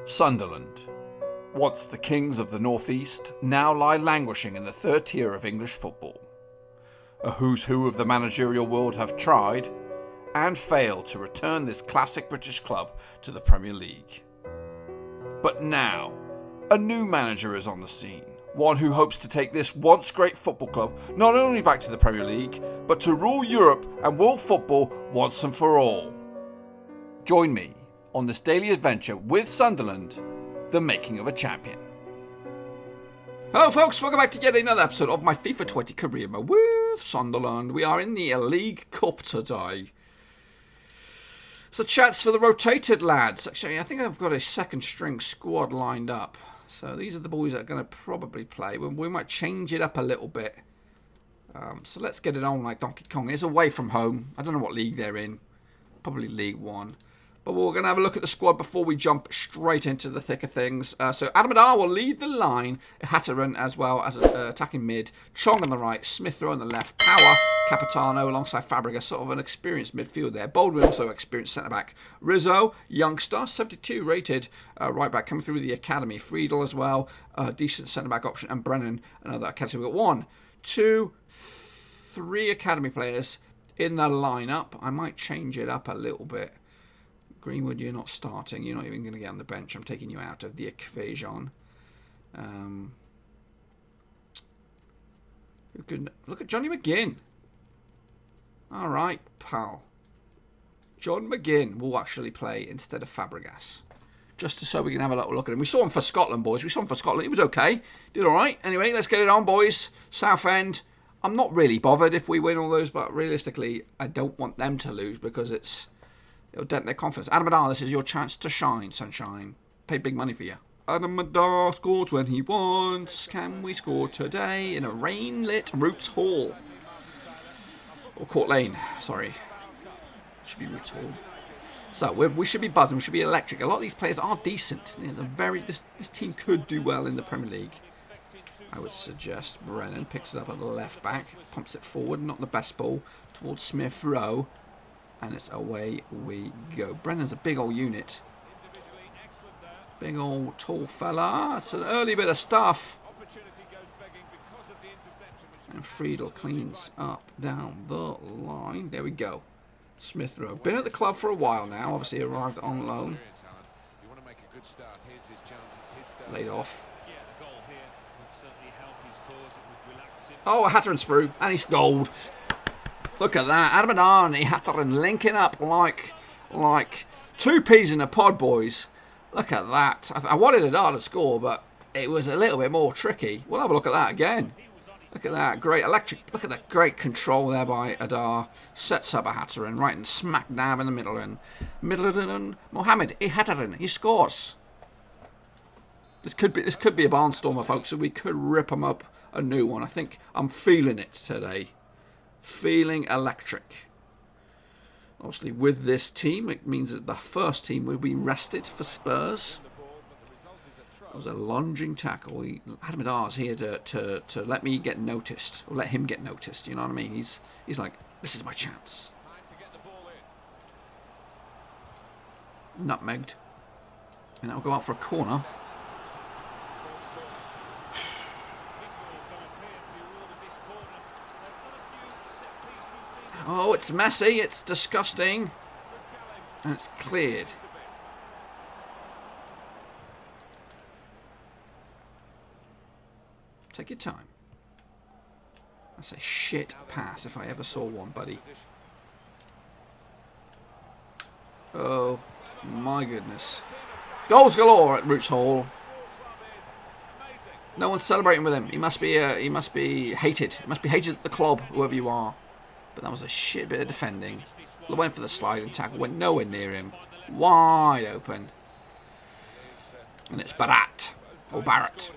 Sunderland, once the kings of the North East, now lie languishing in the third tier of English football. A who's who of the managerial world have tried and failed to return this classic British club to the Premier League. But now, a new manager is on the scene, one who hopes to take this once great football club not only back to the Premier League, but to rule Europe and world football once and for all. Join me on this daily adventure with Sunderland, the making of a champion. Hello folks, welcome back to yet another episode of my FIFA 20 career mode with Sunderland. We are in the League Cup today. It's a chance for the rotated lads. Actually, I think I've got a second string squad lined up. So these are the boys that are going to probably play. We might change it up a little bit. So let's get it on like Donkey Kong. It's away from home. I don't know what league they're in. Probably League One. But we're going to have a look at the squad before we jump straight into the thick of things. So Adam Adar will lead the line. Hatteran as well as attacking mid. Chong on the right. Smith on the left. Power. Capitano alongside Fabregas. Sort of an experienced midfield there. Baldwin also experienced centre-back. Rizzo, youngster, 72 rated. Right-back coming through with the academy. Friedel as well. Decent centre-back option. And Brennan, another academy. We've got 1, 2, 3 academy players in the lineup. I might change it up a little bit. Greenwood, you're not starting. You're not even going to get on the bench. I'm taking you out of the equation. Look at Johnny McGinn. All right, pal. John McGinn will actually play instead of Fabregas. Just so we can have a little look at him. We saw him for Scotland, boys. We saw him for Scotland. He was okay. Did all right. Anyway, let's get it on, boys. Southend. I'm not really bothered if we win all those, but realistically, I don't want them to lose because it'll dent their confidence. Adam Adar, this is your chance to shine, sunshine. Paid big money for you. Adam Adar scores when he wants. Can we score today in a rain-lit Roots Hall? Or Court Lane, sorry. Should be Roots Hall. So, we should be buzzing. We should be electric. A lot of these players are decent. This team could do well in the Premier League. I would suggest Brennan picks it up at the left back. Pumps it forward. Not the best ball. Towards Smith Rowe. And it's away we go. Brennan's a big old unit. Big old tall fella. It's an early bit of stuff. And Friedel cleans up down the line. There we go. Smith Rowe. Been at the club for a while now. Obviously arrived on loan. Laid off. Oh, Hatteran's through. And he's gold. Look at that. Adam Adar and Hatteran linking up like two peas in a pod, boys. Look at that. I wanted Adar to score, but it was a little bit more tricky. We'll have a look at that again. Look at that. Great electric. Look at that great control there by Adar. Sets up a Hatteran right and smack dab in the middle. And Mohammed Hatteran. He scores. This could be a barnstormer, folks. So we could rip them up a new one. I think I'm feeling it today. Feeling electric. Obviously, with this team, it means that the first team will be rested for Spurs. That was a lunging tackle. Adam Adar's here to let me get noticed, or let him get noticed. You know what I mean? He's like, this is my chance. Nutmegged, and that'll go out for a corner. Oh, it's messy, it's disgusting, and it's cleared. Take your time. That's a shit pass if I ever saw one, buddy. Oh, my goodness. Goals galore at Roots Hall. No one's celebrating with him. He must be hated. He must be hated at the club, whoever you are. But that was a shit bit of defending. Went for the sliding tackle, went nowhere near him. Wide open. And it's Barrett. Or Barrett.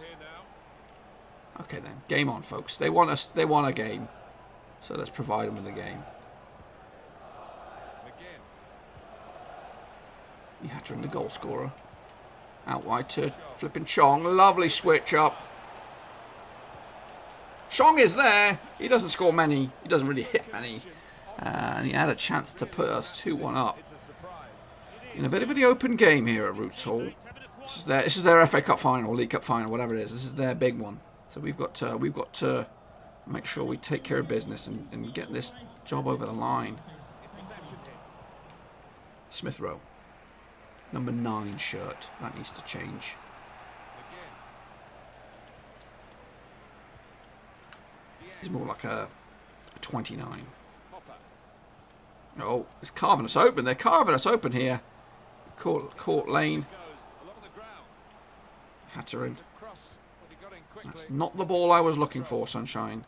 Okay then, game on, folks. They want a game. So let's provide them with a game. You had to win the goal scorer. Out wide to flipping Chong. Lovely switch up. Chong is there. He doesn't score many. He doesn't really hit many. And he had a chance to put us 2-1 up. In a bit of an open game here at Roots Hall. This is their FA Cup final, League Cup final, whatever it is. This is their big one. So we've got to make sure we take care of business and get this job over the line. Smith Rowe, number 9 shirt. That needs to change. He's more like a 29. Oh, it's carving us open. They're carving us open here. Court Lane. Hatteran. That's not the ball I was looking for, Sunshine.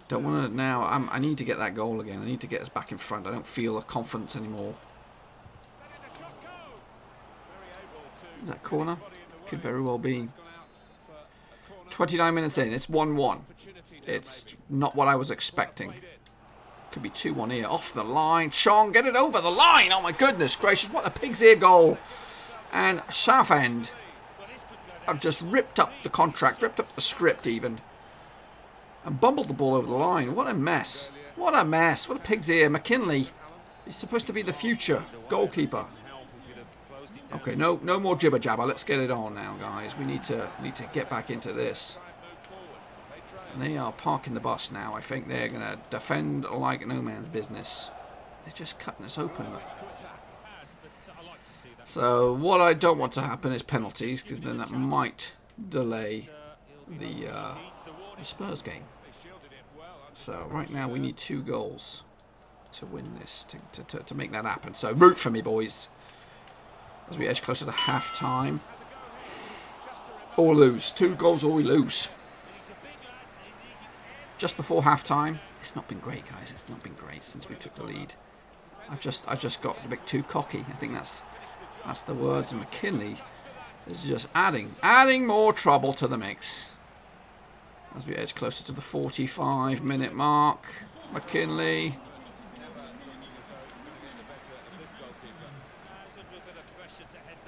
Don't want to now. I need to get that goal again. I need to get us back in front. I don't feel the confidence anymore. Is that corner? Could very well be. 29 minutes in. It's 1-1. It's not what I was expecting. Could be 2-1 here. Off the line. Chong, get it over the line. Oh my goodness gracious. What a pig's ear goal. And Southend have just ripped up the contract, ripped up the script even. And bumbled the ball over the line. What a mess. What a mess. What a pig's ear. McKinley. He's supposed to be the future goalkeeper. Okay, no more jibber jabber. Let's get it on now, guys. We need to get back into this. And they are parking the bus now. I think they're going to defend like no man's business. They're just cutting us open. Look. So what I don't want to happen is penalties, because then that might delay the Spurs game. So right now we need 2 goals to win this, to make that happen. So root for me, boys, as we edge closer to half-time. Or lose. 2 goals or we lose. Just before half-time. It's not been great, guys. It's not been great since we took the lead. I just got a bit too cocky. I think that's the words. And McKinley is just adding more trouble to the mix. As we edge closer to the 45-minute mark. McKinley.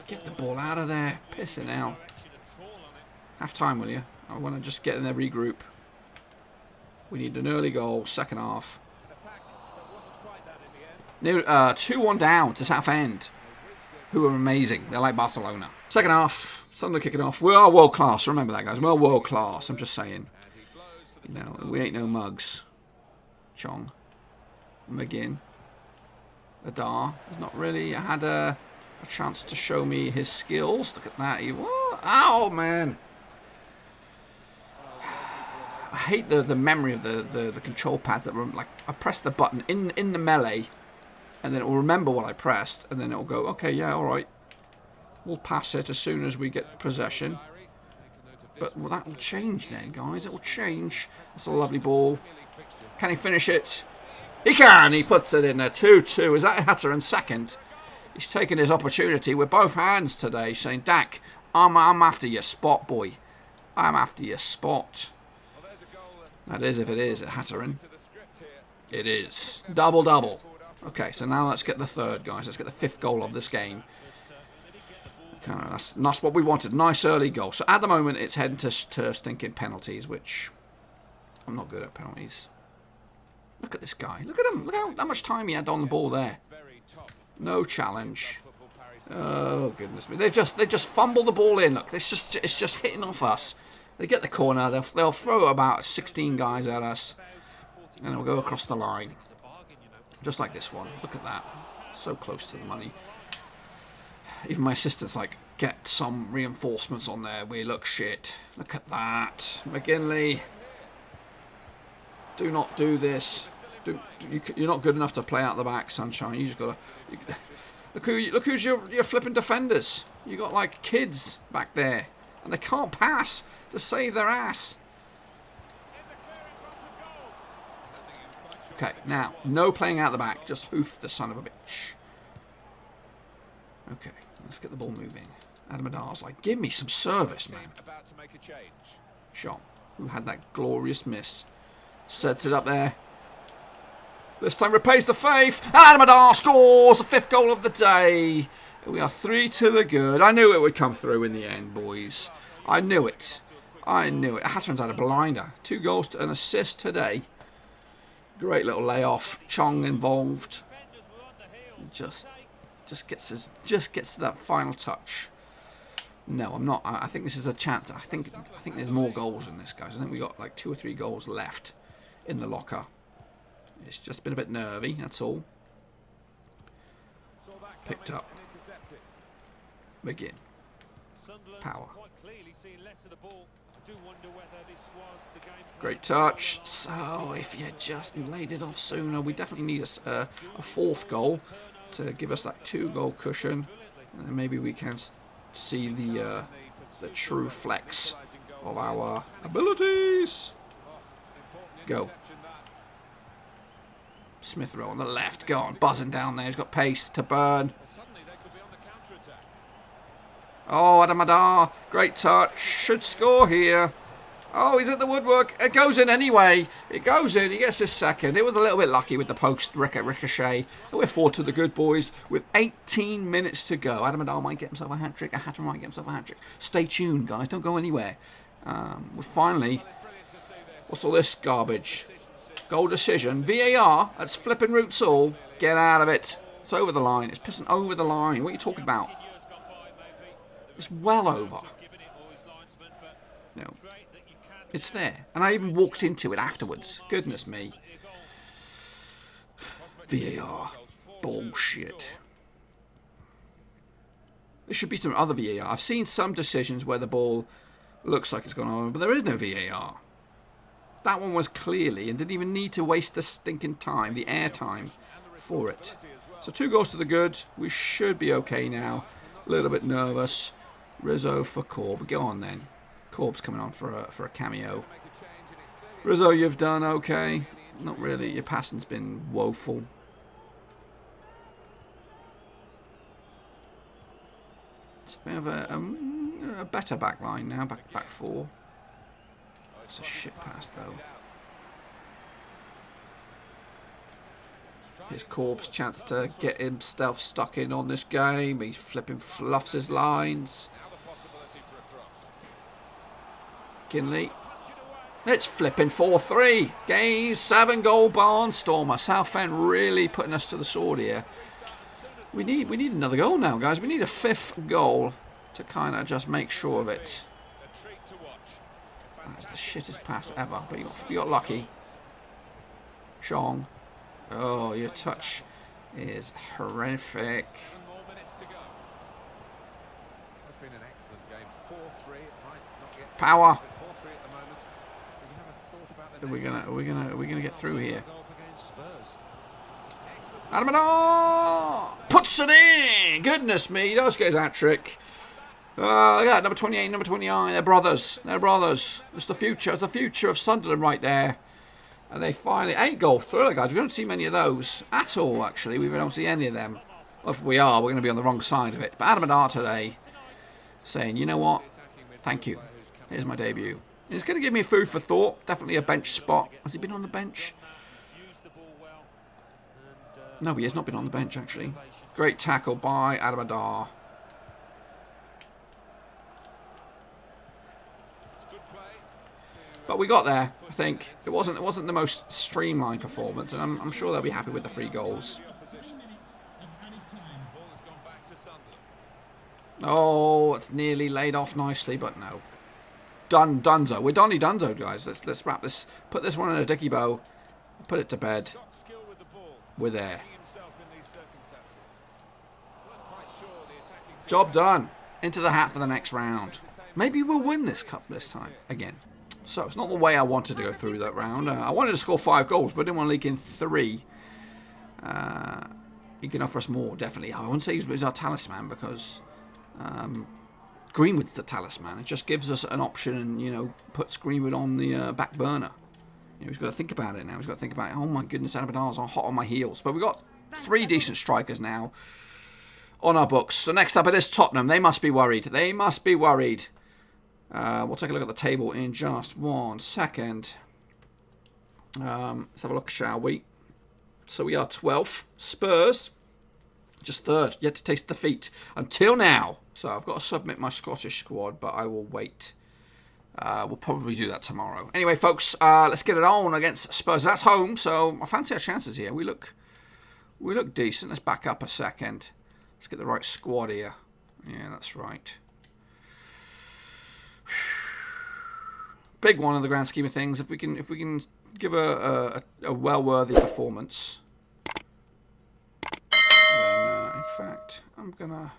Get the ball out of there. Pissing out. Half time, will you? I want to just get in there, regroup. We need an early goal, second half. 2-1 down to Southend, who are amazing. They're like Barcelona. Second half, Sunderland kicking off. We are world class. Remember that, guys. We're world class. I'm just saying. You know, we ain't no mugs. Chong. McGinn. Adar has not really had a chance to show me his skills. Look at that. Oh, man. I hate the memory of the control pads that were like, I press the button in the melee and then it will remember what I pressed and then it will go, okay, yeah, alright. We'll pass it as soon as we get possession. But well, that will change then, guys. It will change. That's a lovely ball. Can he finish it? He can! He puts it in there. 2-2. Is that Hatter in second? He's taken his opportunity with both hands today, saying, Dak, I'm after your spot, boy. I'm after your spot. That is if it is at Hatteran. It is. Double. Okay, so now let's get the third, guys. Let's get the 5th goal of this game. Okay, that's what we wanted. Nice early goal. So at the moment, it's heading to stinking penalties, which I'm not good at penalties. Look at this guy. Look at him. Look how much time he had on the ball there. No challenge. Oh, goodness me. They just fumble the ball in. Look, it's just hitting off us. They get the corner. They'll throw about 16 guys at us. And it'll go across the line. Just like this one. Look at that. So close to the money. Even my assistant's like, get some reinforcements on there. We look shit. Look at that. McGinley. Do not do this. You're not good enough to play out the back, Sunshine. You just gotta... Look who's your flipping defenders. You got like kids back there. And they can't pass to save their ass. Okay, now, no playing out the back. Just hoof the son of a bitch. Okay, let's get the ball moving. Adam Adar's like, give me some service, man. Shot, who had that glorious miss. Sets it up there. This time repays the faith. Adam Adar scores the 5th goal of the day. We are 3 to the good. I knew it would come through in the end, boys. I knew it. Hatteran's had a blinder. 2 goals to an assist today. Great little layoff. Chong involved. Just Just gets to that final touch. No, I'm not. I think this is a chance. I think there's more goals in this, guys. I think we got like 2 or 3 goals left in the locker. It's just been a bit nervy, that's all. Picked up. Begin. Power. Great touch. So if you just laid it off sooner, we definitely need a 4th goal to give us that 2-goal cushion, and then maybe we can see the true flex of our abilities. Go. Smith Rowe on the left. Go on, buzzing down there. He's got pace to burn. Oh, Adamada. Great touch. Should score here. Oh, he's at the woodwork. It goes in anyway. It goes in. He gets his 2nd. It was a little bit lucky with the post ricochet. We're 4 to the good boys with 18 minutes to go. Adamada might get himself a hat-trick. Ahatta might get himself a hat-trick. Stay tuned, guys. Don't go anywhere. We're finally... What's all this garbage? Goal decision. VAR. That's flipping roots all. Get out of it. It's over the line. It's pissing over the line. What are you talking about? It's well over. No. It's there. And I even walked into it afterwards. Goodness me. VAR. Bullshit. There should be some other VAR. I've seen some decisions where the ball looks like it's gone over, but there is no VAR. That one was clearly, and didn't even need to waste the stinking time, the air time for it. So 2 goals to the good. We should be okay now. A little bit nervous. Rizzo for Corb. Go on then. Corb's coming on for a cameo. Rizzo, you've done okay. Not really. Your passing's been woeful. So we have a better back line now. Back 4. It's a shit pass though. Here's Corb's chance to get himself stuck in on this game. He's fluffs his lines. Kinley. It's flipping 4-3. Game 7-goal barnstormer. Southend really putting us to the sword here. We need another goal now, guys. We need a 5th goal to kind of just make sure of it. That's the shittest pass ever, but you got lucky. Chong. Oh, your touch is horrific. Power. Are we gonna get through here? Adamada puts it in. Goodness me, he does get his hat trick. Look at that, number 28, number 29. They're brothers. They're brothers. It's the future. It's the future of Sunderland right there. And they finally 8-goal thriller, guys. We don't see many of those at all. Actually, we don't see any of them. Well, if we are, we're going to be on the wrong side of it. But Adamada today, saying, you know what? Thank you. Here's my debut. It's going to give me food for thought. Definitely a bench spot. Has he been on the bench? No, he has not been on the bench, actually. Great tackle by Adamada. But we got there, I think. It wasn't the most streamlined performance, and I'm sure they'll be happy with the 3 goals. Oh, it's nearly laid off nicely, but no. Dunzo. We're Donny Dunzo, guys. Let's wrap this. Put this one in a dicky bow. Put it to bed. We're there. Job done. Into the hat for the next round. Maybe we'll win this cup this time again. So it's not the way I wanted to go through that round. I wanted to score 5 goals, but I didn't want to leak in 3. He can offer us more, definitely. I wouldn't say he's our talisman because Greenwood's the talisman. It just gives us an option and, you know, puts Greenwood on the back burner. You know, he's got to think about it now. He's got to think about it. Oh my goodness, Adamada's hot on my heels. But we've got 3 decent strikers now on our books. So next up it is Tottenham. They must be worried. They must be worried. We'll take a look at the table in just 1 second. Let's have a look, shall we? So we are 12th. Spurs, just 3rd. Yet to taste defeat until now. So I've got to submit my Scottish squad, but I will wait. We'll probably do that tomorrow. Anyway, folks, let's get it on against Spurs. That's home, so I fancy our chances here. We look decent. Let's back up a second. Let's get the right squad here. Yeah, that's right. Big one in the grand scheme of things. If we can give a well-worthy performance, then in fact I'm gonna.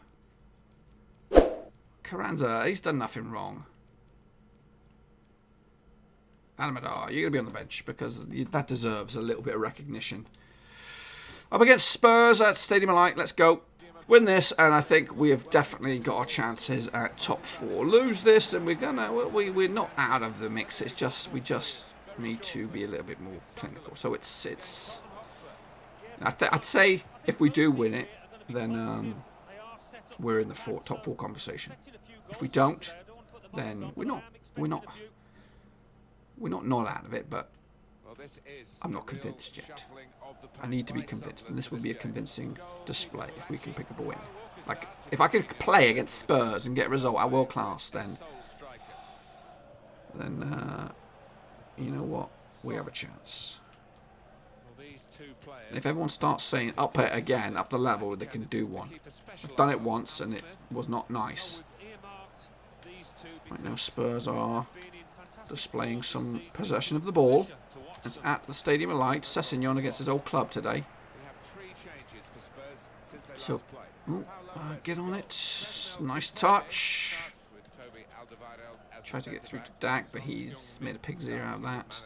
Carranza, he's done nothing wrong. Almadar, you're gonna be on the bench because that deserves a little bit of recognition. Up against Spurs at Stadium of Light. Let's go. Win this, and I think we have definitely got our chances at top 4. Lose this, and we're not out of the mix. It's just we just need to be a little bit more clinical. So it's. I'd say if we do win it, then we're in the top 4 conversation. If we don't, then we're not out of it. But I'm not convinced yet. I need to be convinced, and this would be a convincing display if we can pick up a win. Like, if I could play against Spurs and get a result at world class, then you know what, we have a chance. And if everyone starts saying up it again, up the level, they can do one. I've done it once and it was not nice. Right now, Spurs are displaying some possession of the ball. It's at the Stadium of Light. Sessegnon against his old club today. So, get on it. Nice touch. Tried to get through to Dak, but he's made a pig's ear out of that.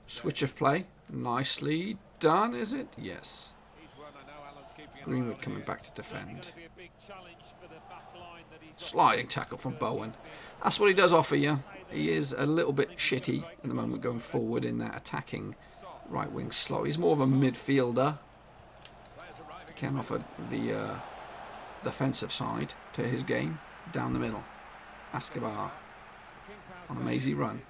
Switch of play. Nicely done, is it? Yes. Greenwood coming back to defend. Sliding tackle from Bowen. That's what he does offer you. He is a little bit shitty at the moment going forward in that attacking right wing slot. He's more of a midfielder. He can offer the defensive side to his game. Down the middle. Escobar on a mazy run.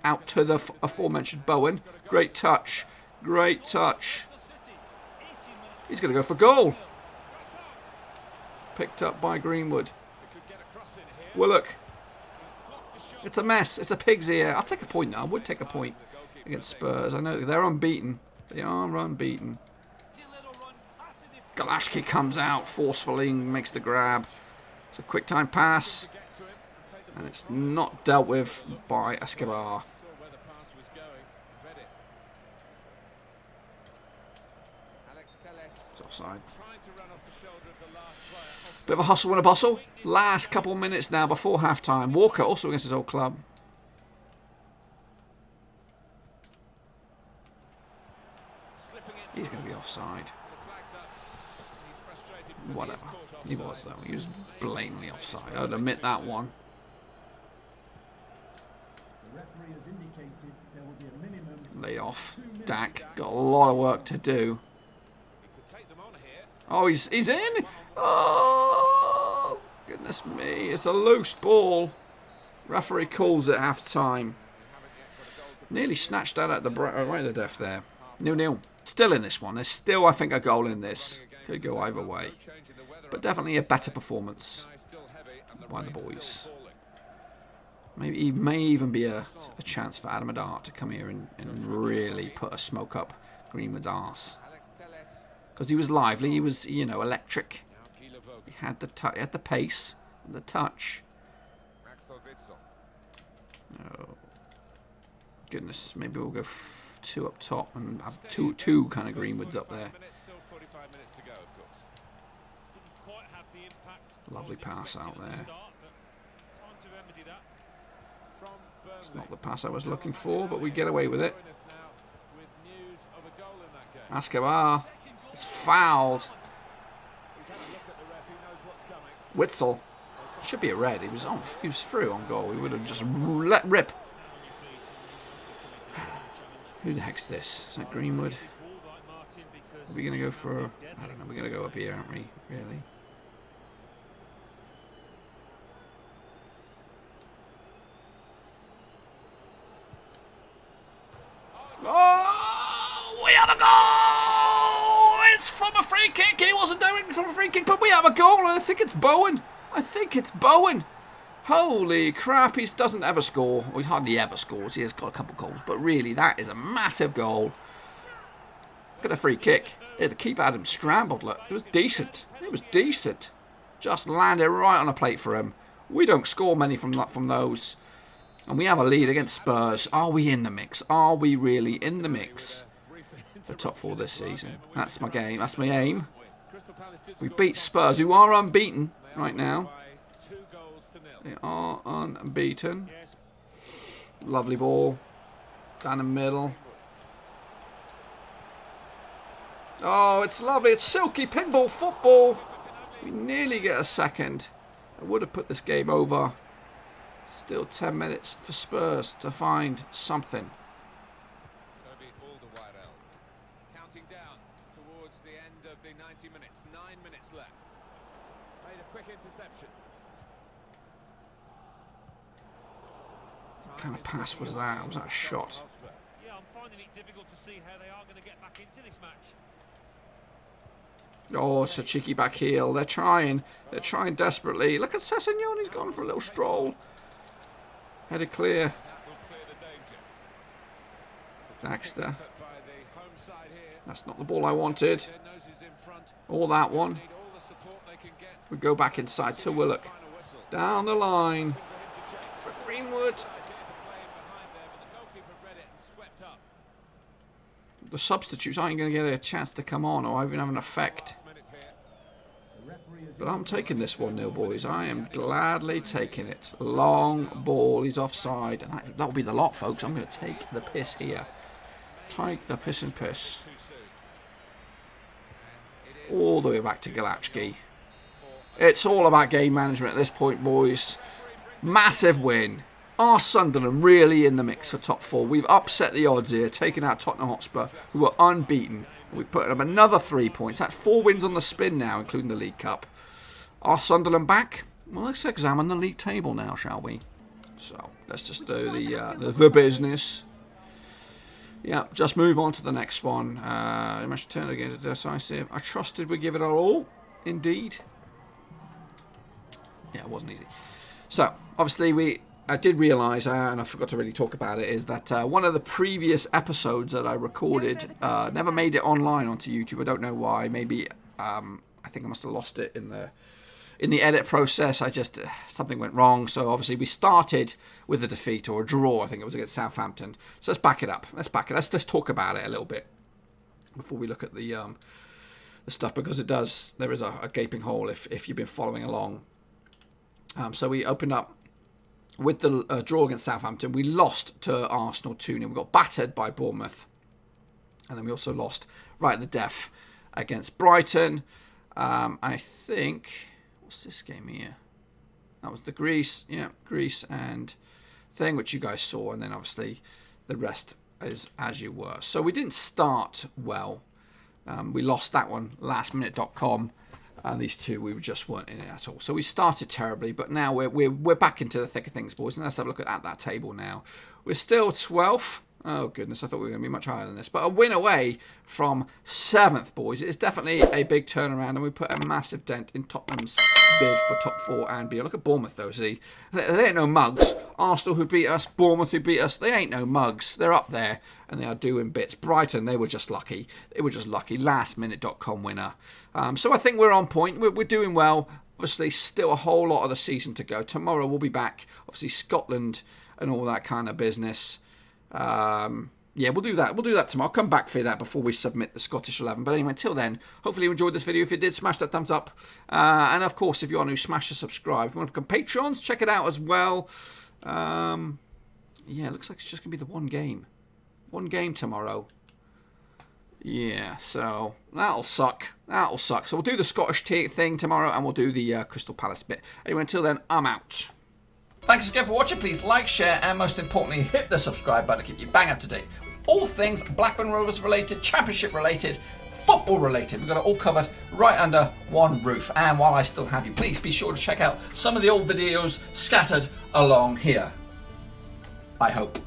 Out to the aforementioned Bowen. Great touch. Great touch. He's going to go for goal. Picked up by Greenwood. Willock. It's a mess. It's a pig's ear. I'll take a point now. I would take a point against Spurs. I know they're unbeaten. They are unbeaten. Galashki comes out forcefully and makes the grab. It's a quick time pass. And it's not dealt with by Escobar. It's offside. Bit of a hustle and a bustle. Last couple of minutes now before half-time. Walker also against his old club. He's going to be offside. Whatever. He was, though. He was blatantly offside. I'd admit that one. Laid off. Dak got a lot of work to do. Oh, he's in! Oh, goodness me. It's a loose ball. Referee calls it half-time. Nearly snatched that at the right of the death there. 0-0. Still in this one. There's still, I think, a goal in this. Could go either way. But definitely a better performance by the boys. Maybe it may even be a chance for Adam Adart to come here and really put a smoke up Greenwood's arse. Because he was lively, he was, you know, electric. He had the pace, and the touch. Oh, goodness, maybe we'll go 2 up top and have two kind of Greenwoods up there. Lovely pass out there. It's not the pass I was looking for, but we get away with it. Escobar is fouled. Witzel. Should be a red. He was on. He was through on goal. We would have just let rip. Who the heck's this? Is that Greenwood? Are we going to go for... I don't know. We're going to go up here, aren't we? Really? Oh! We have a goal! It's from a free kick. He wasn't doing it from a free kick, but we have a goal, and I think it's Bowen. I think it's Bowen. Holy crap, he doesn't ever score. Well, he hardly ever scores. He has got a couple goals, but really, that is a massive goal. Look at the free kick. Yeah, the keeper had him scrambled, look. It was decent. It was decent. Just landed right on a plate for him. We don't score many from those. And we have a lead against Spurs. Are we in the mix? Are we really in the mix for top 4 this season? That's my game. That's my aim. We beat Spurs, who are unbeaten right now. They are unbeaten. Lovely ball. Down the middle. Oh, it's lovely. It's silky pinball football. We nearly get a second. I would have put this game over. Still 10 minutes for Spurs to find something. Counting down towards the end of the 90 minutes. 9 minutes left. Made a quick interception. What kind of pass was that? Was that a shot? Yeah, I'm finding it difficult to see how they are going to get back into this match. Oh, it's a cheeky back heel. They're trying. They're trying desperately. Look at Sessegnon. He's gone for a little stroll. Headed clear. Daxter. That's not the ball I wanted. Or that one. We go back inside to Willock. Down the line. For Greenwood. The substitutes aren't going to get a chance to come on or even have an effect. But I'm taking this 1-0, boys. I am gladly taking it. Long ball. He's offside. And that'll be the lot, folks. I'm going to take the piss here. Take the piss and piss. All the way back to Galachki. It's all about game management at this point, boys. Massive win. Are Sunderland really in the mix for top 4? We've upset the odds here, taking out Tottenham Hotspur, who are unbeaten. We put them another 3 points. That's 4 wins on the spin now, including the League Cup. Are Sunderland back? Well, let's examine the league table now, shall we? So, let's just do the business. Yeah, just move on to the next one. Match turned against a decisive. I trusted we'd give it our all. Indeed. Yeah, it wasn't easy. So, obviously, I did realise, and I forgot to really talk about it, is that one of the previous episodes that I recorded never made it online onto YouTube. I don't know why. Maybe I think I must have lost it in the edit process. I just something went wrong. So obviously we started with a defeat or a draw. I think it was against Southampton. So let's back it up. Let's talk about it a little bit before we look at the stuff, because there is a gaping hole if you've been following along. So we opened up with the draw against Southampton. We lost to Arsenal 2-0. We got battered by Bournemouth. And then we also lost right at the death against Brighton. I think... What's this game here? That was the Greece. Yeah, Greece and thing, which you guys saw. And then obviously the rest is as you were. So we didn't start well. We lost that one, lastminute.com. And these two, we just weren't in it at all. So we started terribly, but now we're back into the thick of things, boys. And let's have a look at that table now. We're still 12th. Oh, goodness, I thought we were going to be much higher than this. But a win away from 7th, boys. It's definitely a big turnaround, and we put a massive dent in Tottenham's bid for top 4 and beyond. Look at Bournemouth, though, see? They ain't no mugs. Arsenal, who beat us, Bournemouth, who beat us, they ain't no mugs. They're up there, and they are doing bits. Brighton, they were just lucky. They were just lucky. Lastminute.com winner. So I think we're on point. We're doing well. Obviously, still a whole lot of the season to go. Tomorrow we'll be back. Obviously, Scotland and all that kind of business. Yeah, we'll do that. We'll do that tomorrow. I'll come back for that before we submit the Scottish 11. But anyway, until then, hopefully you enjoyed this video. If you did, smash that thumbs up. And of course, if you are new, smash the subscribe. If you want to become Patreons, check it out as well. Yeah, it looks like it's just going to be the one game. One game tomorrow. Yeah, so that'll suck. That'll suck. So we'll do the Scottish thing tomorrow, and we'll do the Crystal Palace bit. Anyway, until then, I'm out. Thanks again for watching. Please like, share, and most importantly, hit the subscribe button to keep you bang up to date with all things Blackburn Rovers related, Championship related, football related. We've got it all covered right under one roof. And while I still have you, please be sure to check out some of the old videos scattered along here. I hope.